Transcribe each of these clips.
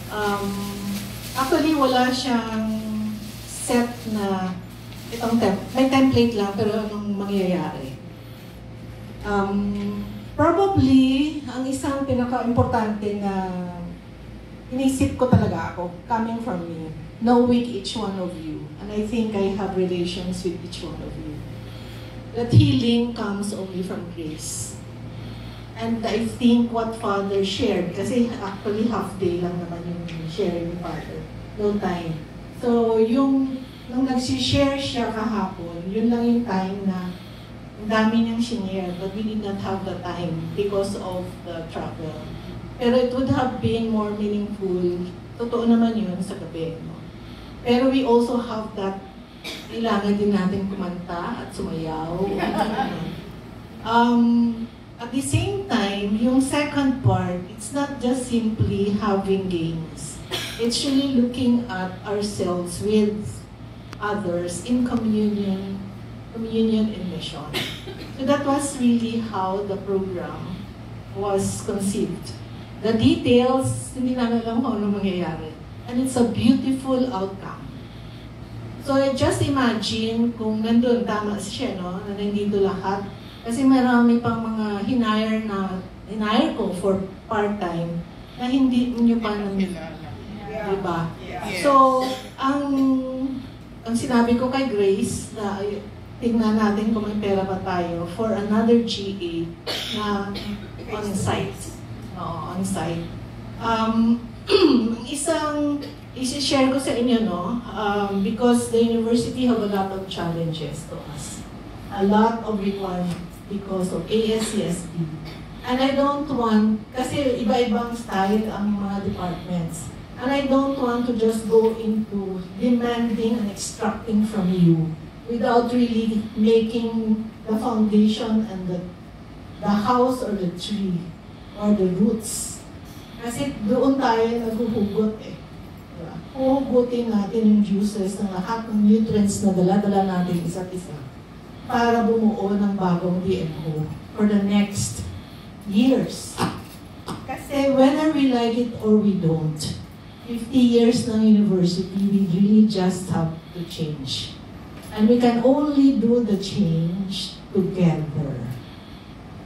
Um, Actually, wala siyang set na itong may template lang, pero anong mangyayari. Probably, ang isang pinaka-importante na inisip ko talaga ako, coming from me, knowing each one of you, and I think I have relations with each one of you, that healing comes only from grace. And I think what Father shared, kasi actually half day lang naman yung sharing ni Father, no time. So nung nag-share siya kahapon, yun lang yung time na ang dami niyang share, but we did not have the time because of the travel. Pero it would have been more meaningful, totoo naman yun sa gabi. No? Pero we also have that, kailangan din natin kumanta at sumayaw. At the same time, yung second part, it's not just simply having games. It's really looking at ourselves with others in communion and mission. So that was really how the program was conceived. The details, hindi namin alam kung ano mangyayari. And it's a beautiful outcome. So just imagine kung nandun, tama siya, no? Na nandito lahat. Kasi marami pang mga hinire ko for part-time na hindi nyo pa namin. Diba? So, ang sinabi ko kay Grace na tingnan natin kung may pera pa tayo for another GA na on-site. On-site. Isang isi-share ko sa inyo, no? Because the university have a lot of challenges to us. A lot of requirements because of ASCSD. And I don't want, kasi iba-ibang style ang mga departments. And I don't want to just go into demanding and extracting from you without really making the foundation and the house or the tree or the roots. Kasi doon tayo naghuhugot eh. Diba? Huhugutin natin yung juices ng lahat ng nutrients na dala-dala natin isa't isa para bumuo ng bagong DMO for the next years. Kasi whether we like it or we don't, 50 years ng university, we really just have to change. And we can only do the change together.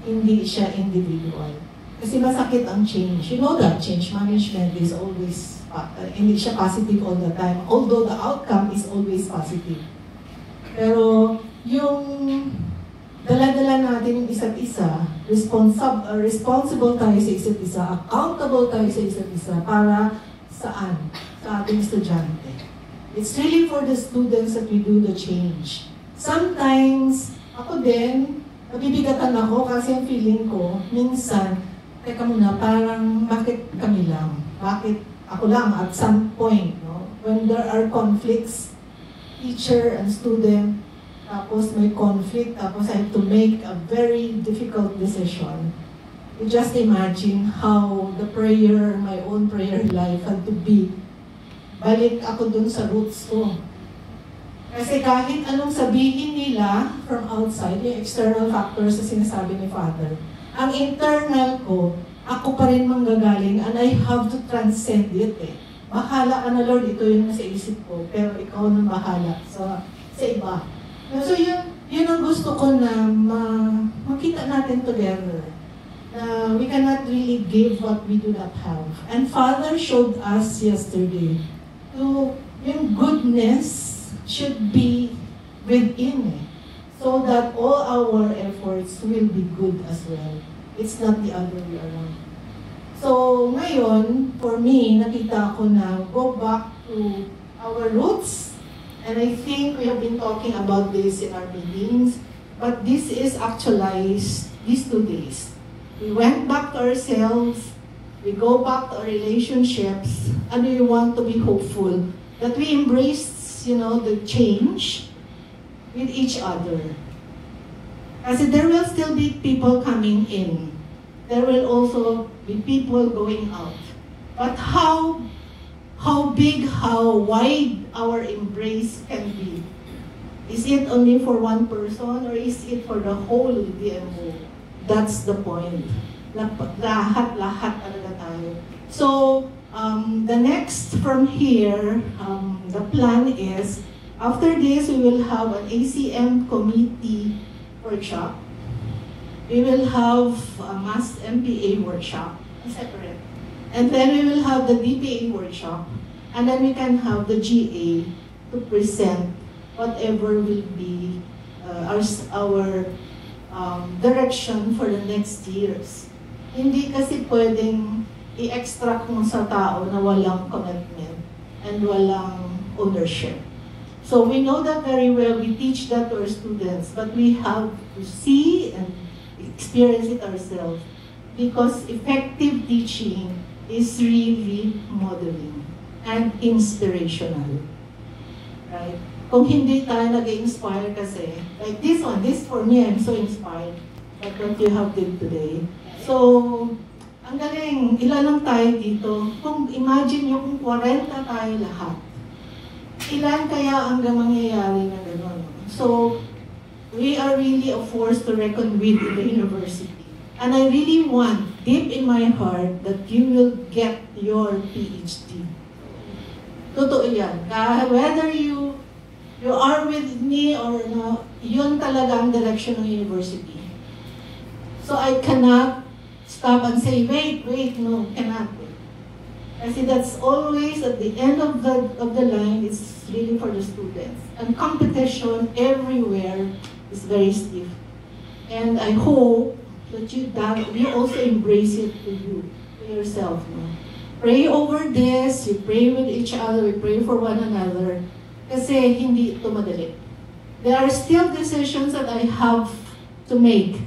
Hindi siya individual. Kasi masakit ang change. You know that change management is always, hindi siya positive all the time. Although the outcome is always positive. Pero yung dala-dala natin yung isa't isa, responsible tayo sa isa't isa, accountable tayo sa isa't isa, para saan? Sa ating estudyante. It's really for the students that we do the change. Sometimes, ako din, nabibigatan ako kasi ang feeling ko, minsan, teka muna, parang bakit kami lang? Bakit ako lang at some point, no? When there are conflicts, teacher and student, tapos may conflict, tapos I have to make a very difficult decision. You just imagine how the prayer, my own prayer life had to be. Balik ako dun sa roots ko. Kasi kahit anong sabihin nila from outside, yung external factors na sinasabi ni Father, ang internal ko, ako pa rin manggagaling and I have to transcend it eh. Bahala ka na Lord, ito yung nasa isip ko, pero ikaw na bahala sa iba. So yun ang gusto ko na makita natin together. We cannot really give what we do not have. And Father showed us yesterday, yung goodness should be within eh, so that all our efforts will be good as well. It's not the other way around. So ngayon, for me, nakita ko na go back to our roots. And I think we have been talking about this in our meetings, but this is actualized these 2 days. We went back to ourselves, we go back to our relationships, and we want to be hopeful that we embrace, the change with each other. Kasi there will still be people coming in. There will also be people going out. But how big, how wide our embrace can be. Is it only for one person or is it for the whole DMO? That's the point. Lahat talaga tayo. So, The next from here, the plan is, after this, we will have an ACM committee workshop. We will have a mass MPA workshop, separate. And then we will have the DPA workshop. And then we can have the GA to present whatever will be our direction for the next years. Hindi kasi pwedeng i-extract mo sa tao na walang commitment and walang ownership. So we know that very well, we teach that to our students, but we have to see and experience it ourselves, because effective teaching is really modeling and inspirational, right? Kung hindi tayo nag-inspire kasi, like this one, this for me, I'm so inspired by what you have did today. So, ang galing, ilan lang tayo dito. Kung imagine nyo kung 40 tayo lahat, ilan kaya ang mangyayari na gano'n? So, we are really a force to reckon with in the university. And I really want, deep in my heart, that you will get your PhD. Totoo yan. Whether you are with me or no, yun talaga ang direction ng university. So I cannot stop and say, wait, no, cannot. Kasi that's always at the end of the line, it's really for the students. And competition everywhere is very stiff. And I hope that you also embrace it to yourself. No? Pray over this, you pray with each other, we pray for one another. Kasi hindi ito madali. There are still decisions that I have to make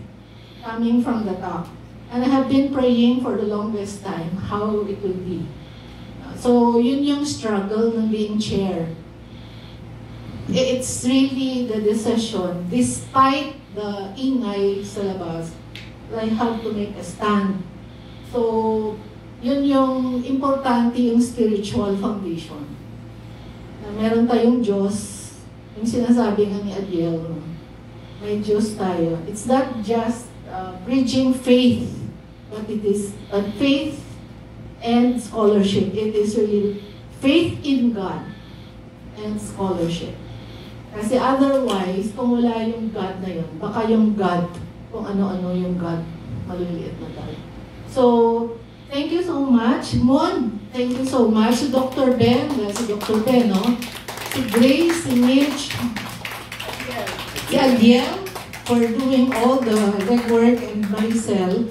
coming from the top. And I have been praying for the longest time how it will be. So yun yung struggle ng being chair. It's really the decision, despite the ingay sa labas, I have to make a stand. So yun yung importante, yung spiritual foundation. Meron tayong Diyos, yung sinasabi nga ni Adiel, may Diyos tayo. It's not just bridging faith, but it is faith and scholarship. It is really faith in God and scholarship. Kasi otherwise, kung wala yung God na yun, baka yung God, kung ano-ano yung God, maliliit na tayo. So, thank you so much. Mon, thank you so much. Si Dr. Ben, no? Si Grace, si Mitch, si Adiel, for doing all the legwork, and Maricel,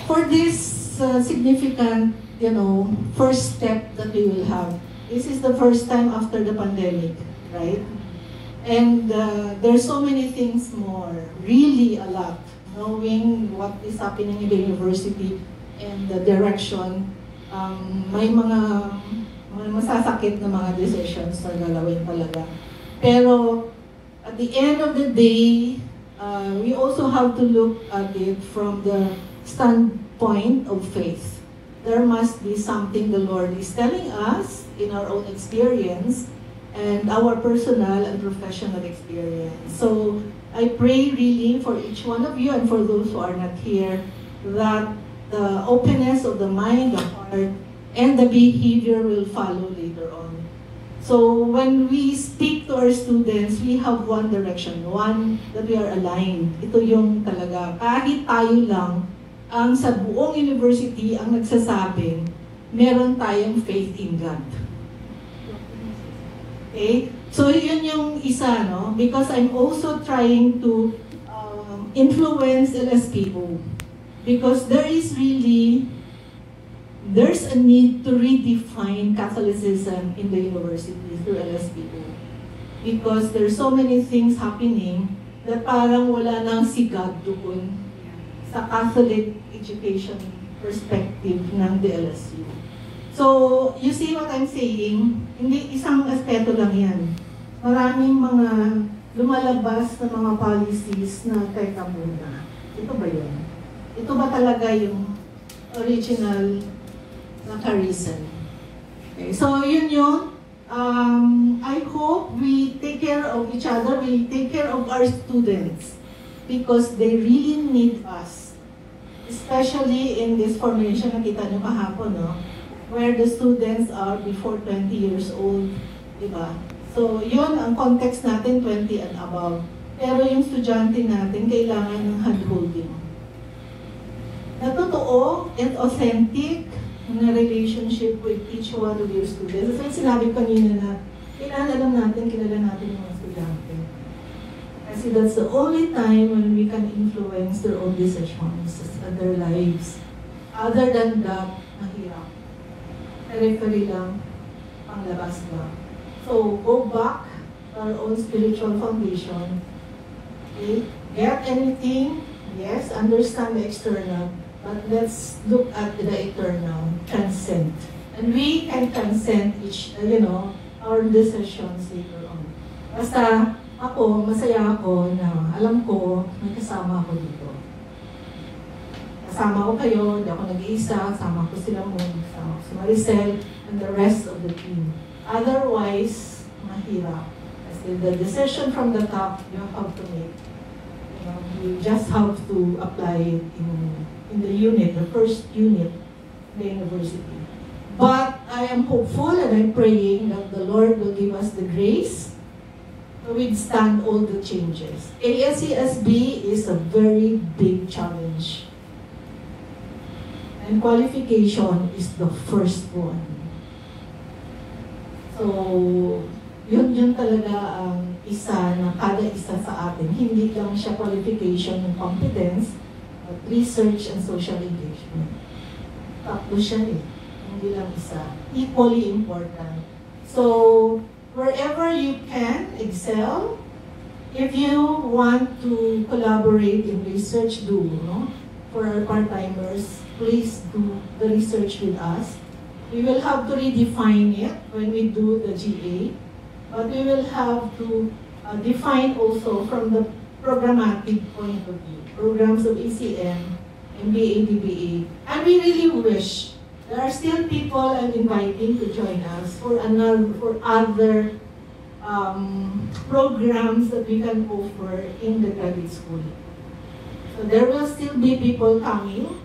for this significant, first step that we will have. This is the first time after the pandemic, right? And there's so many things more, really a lot. Knowing what is happening in the university and the direction, may mga masasakit na mga decisions na galawin talaga. Pero at the end of the day, we also have to look at it from the standpoint of faith. There must be something the Lord is telling us in our own experience and our personal and professional experience. So I pray really for each one of you and for those who are not here that the openness of the mind, the heart, and the behavior will follow later on. So when we speak to our students, we have one direction, one that we are aligned. Ito yung talaga, kahit tayo lang ang sa buong university ang nagsasabing, meron tayong faith in God. Okay? So yun yung isa, no? Because I'm also trying to influence LSPO. Because there's a need to redefine Catholicism in the university through LSPO. Because there's so many things happening that parang wala nang sigad doon sa Catholic education perspective ng DLSU. So, you see what I'm saying? Hindi isang aspeto lang yan. Maraming mga lumalabas na mga policies na teka muna. Ito ba yun? Ito ba talaga yung original na charism? Okay, so yun yun. I hope we take care of each other, we take care of our students because they really need us. especially in this formation na kita nyo kahapon, no? Where the students are before 20 years old, di ba? So, yun ang context natin, 20 and above. Pero yung estudyante natin, kailangan ng hand-holding. Na totoo and authentic na relationship with each one of your students. As sinabi kanina na, kilala natin yung mga estudyante. Kasi that's the only time when we can influence their own decisions and their lives. Other than that, mahirap. Periphery lang, panglabas lang. So, go back to our own spiritual foundation. Okay? Get anything, yes, understand the external, but let's look at the eternal, transcend. And we can transcend our decisions later on. Basta, ako, masaya ako na alam ko may kasama ako dito. Kasama ko kayo, hindi ako nag-iisa, kasama ko sila mo, kasama ko si Maricel, and the rest of the team. Otherwise, mahirap. Kasi the decision from the top, you have to make. You just have to apply it in the unit, the first unit, the university. But I am hopeful and I'm praying that the Lord will give us the grace to withstand all the changes. ASCSB is a very big challenge. And qualification is the first one. So, yun talaga ang isa na kada isa sa atin. Hindi lang siya qualification ng competence, but research and social engagement. Tatlo siya eh. Hindi lang isa. Equally important. So, wherever you can excel, if you want to collaborate in research, do. No? For our part-timers, please do the research with us. We will have to redefine it when we do the GA, but we will have to define also from the programmatic point of view, programs of ECM, MBA, DBA. And we really wish there are still people I'm inviting to join us for other programs that we can offer in the graduate school. So there will still be people coming.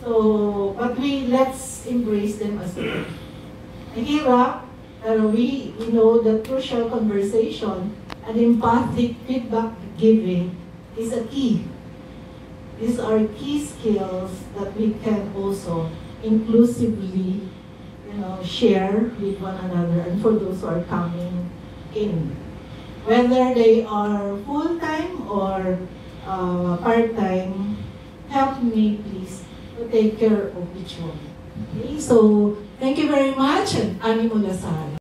So, but let's embrace them as well. Mahirap, pero we know that crucial conversation and empathic feedback giving is a key. These are key skills that we can also inclusively, share with one another and for those who are coming in. Whether they are full-time or part-time, help me please to take care of each one. Okay, so thank you very much and Ani Mulasal.